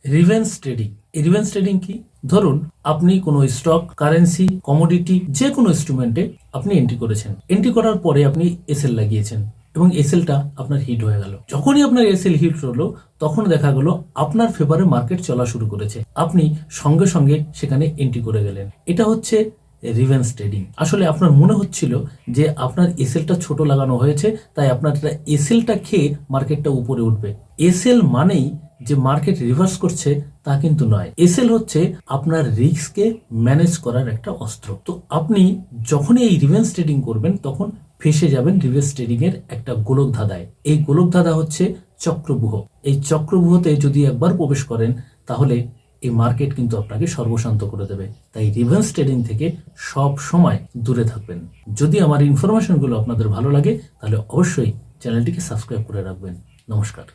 Revenge trading. এই revenge trading কি? ধরুন আপনি কোনো স্টক, কারেন্সি, কমোডিটি যে কোনো ইনস্ট্রুমেন্টে আপনি এন্ট্রি করেছেন। এন্ট্রি করার পরে আপনি এসএল লাগিয়েছেন এবং এসএলটা আপনার হিট হয়ে গেল। যখনই আপনার এসএল হিট হলো তখন দেখা গেল আপনার ফেভারে মার্কেট চলা শুরু করেছে, আপনি সঙ্গে সঙ্গে সেখানে এন্ট্রি করে গেলেন। এটা হচ্ছে রিভেন্স ট্রেডিং। আসলে আপনার মনে হচ্ছিল যে আপনার এসএলটা ছোট লাগানো হয়েছে, তাই আপনার এসএলটা খেয়ে মার্কেটটা উপরে উঠবে। এসএল মানেই যে মার্কেট রিভার্স করছে তা কিন্তু নয়। এসএল হচ্ছে আপনার রিস্ককে ম্যানেজ করার একটা অস্ত্র। তো আপনি যখনই এই রিভেন্স ট্রেডিং করবেন তখন ফেসে যাবেন রিভেন্স ট্রেডিং এর একটা গোলক ধাঁধায়। এই গোলক ধাঁধা হচ্ছে চক্রব্যূহ। এই চক্রব্যূহতে যদি একবার প্রবেশ করেন তাহলে এই মার্কেট কিন্তু আপনাকে সর্বশান্ত করে দেবে। তাই রিভেন্স ট্রেডিং থেকে সব সময় দূরে থাকবেন। যদি আমার ইনফরমেশনগুলো আপনাদের ভালো লাগে তাহলে অবশ্যই চ্যানেলটিকে সাবস্ক্রাইব করে রাখবেন। নমস্কার।